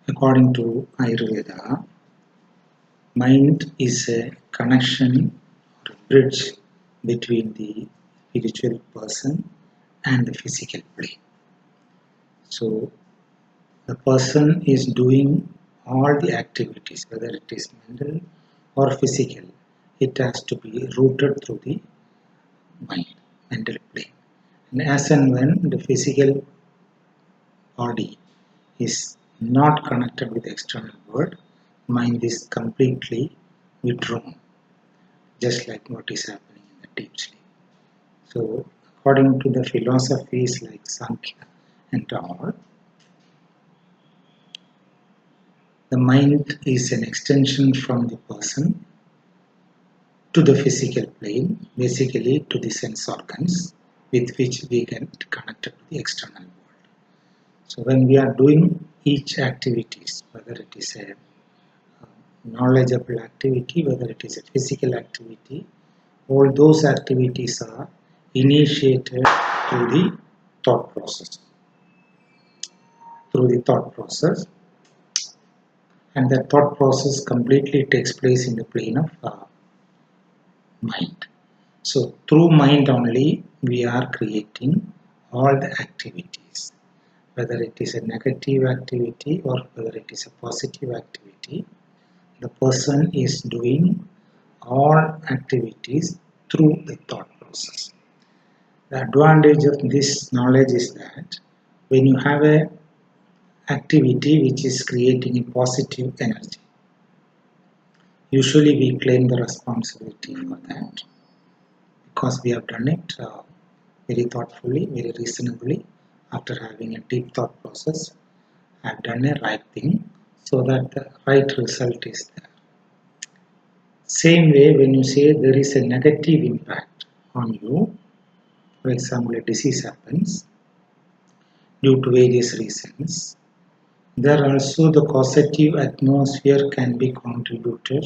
According to Ayurveda, mind is a connection or a bridge between the spiritual person and the physical plane. So the person is doing all the activities, whether it is mental or physical, it has to be rooted through the mind, mental plane. And as and when the physical body is not connected with the external world, mind is completely withdrawn, just like what is happening in the deep sleep. So, according to the philosophies like Sankhya and all, the mind is an extension from the person to the physical plane, basically to the sense organs with which we get connected to the external world. So when we are doing each activities, whether it is a knowledgeable activity, whether it is a physical activity, all those activities are initiated through the thought process. Through the thought process, and that thought process completely takes place in the plane of mind. So through mind only we are creating all the activities, whether it is a negative activity or whether it is a positive activity. The person is doing all activities through the thought process. The advantage of this knowledge is that when you have a activity which is creating a positive energy, usually we claim the responsibility for that because we have done it very thoughtfully, very reasonably, after having a deep thought process. I have done a right thing so that the right result is there. Same way, when you say there is a negative impact on you, for example, a disease happens due to various reasons, there also the causative atmosphere can be contributed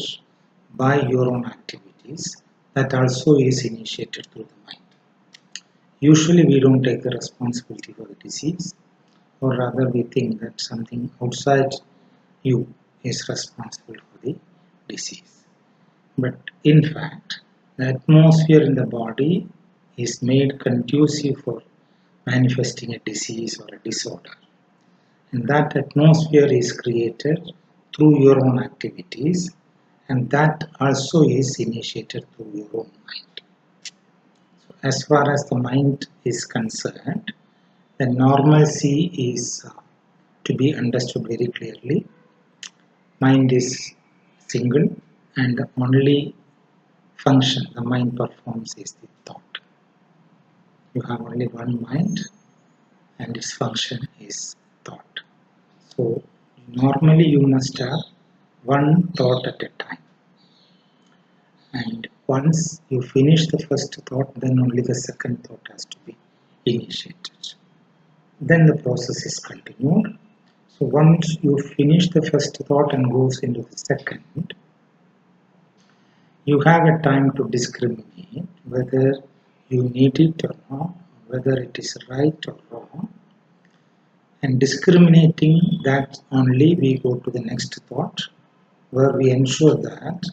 by your own activities that also is initiated through the mind. Usually we don't take the responsibility for the disease, or rather we think that something outside you is responsible for the disease. But in fact, the atmosphere in the body is made conducive for manifesting a disease or a disorder. And that atmosphere is created through your own activities, and that also is initiated through your own mind. So as far as the mind is concerned, the normalcy is to be understood very clearly. Mind is single, and the only function the mind performs is the thought. You have only one mind, and its function is thought. So normally you must have one thought at a time, and once you finish the first thought, then only the second thought has to be initiated. Then the process is continued. So once you finish the first thought and goes into the second, you have a time to discriminate whether you need it or not, whether it is right or wrong. And discriminating that only, we go to the next thought where we ensure that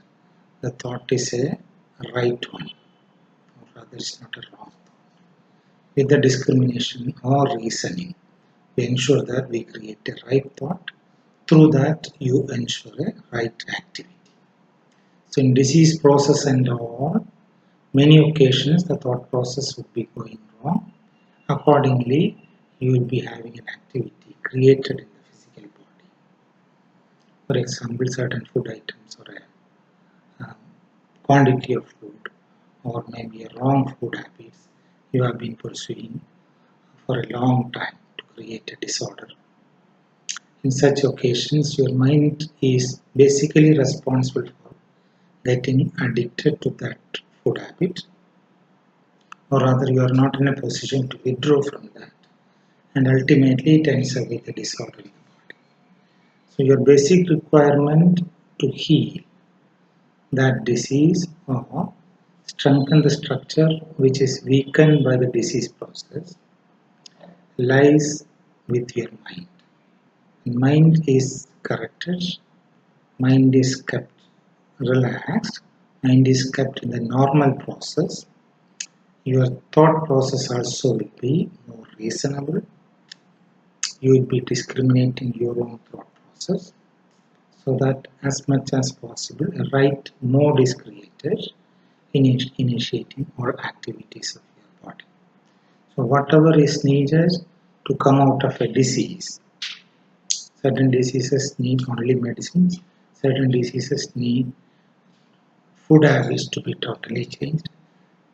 the thought is a right one, or rather it's not a wrong thought. With the discrimination or reasoning, we ensure that we create a right thought. Through that, you ensure a right activity. So in disease process and all, many occasions the thought process would be going wrong. Accordingly, you will be having an activity created in the physical body. For example, certain food items or a quantity of food, or maybe a wrong food habits you have been pursuing for a long time to create a disorder. In such occasions, your mind is basically responsible for getting addicted to that food habit, or rather you are not in a position to withdraw from that, and ultimately it ends up with a disorder in the body. So your basic requirement to heal that disease or strengthen the structure which is weakened by the disease process lies with your mind. Mind is corrected, mind is kept relaxed, mind is kept in the normal process, your thought process also will be more reasonable. You will be discriminating your own thought process so that as much as possible a right mode is created in initiating or activities of your body. So whatever is needed to come out of a disease, certain diseases need only medicines, certain diseases need food habits to be totally changed,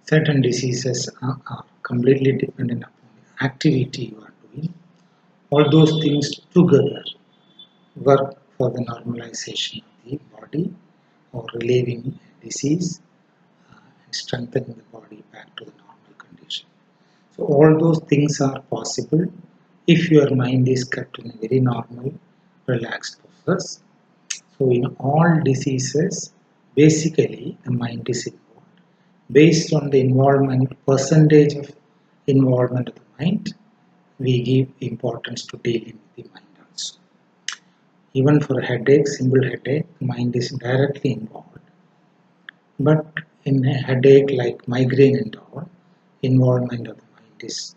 certain diseases are completely dependent upon the activity you are doing. All those things together work for the normalization of the body or relieving disease and strengthening the body back to the normal condition. So all those things are possible if your mind is kept in a very normal, relaxed process. So in all diseases, basically the mind is involved. Based on the involvement, percentage of involvement of the mind, we give importance to dealing with the mind also. Even for a headache, simple headache, the mind is directly involved. But in a headache like migraine and all, involvement of the mind is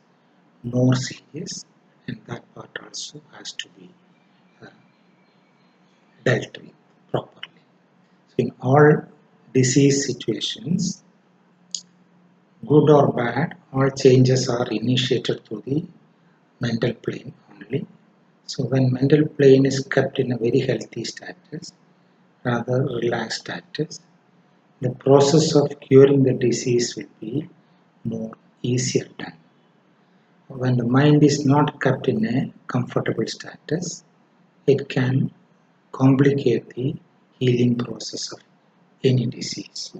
more serious, and that part also has to be uh, dealt with properly. So in all disease situations, good or bad, all changes are initiated through the mental plane only. So when mental plane is kept in a very healthy status, rather relaxed status, the process of curing the disease will be more easier done. When the mind is not kept in a comfortable status, it can complicate the healing process of any disease.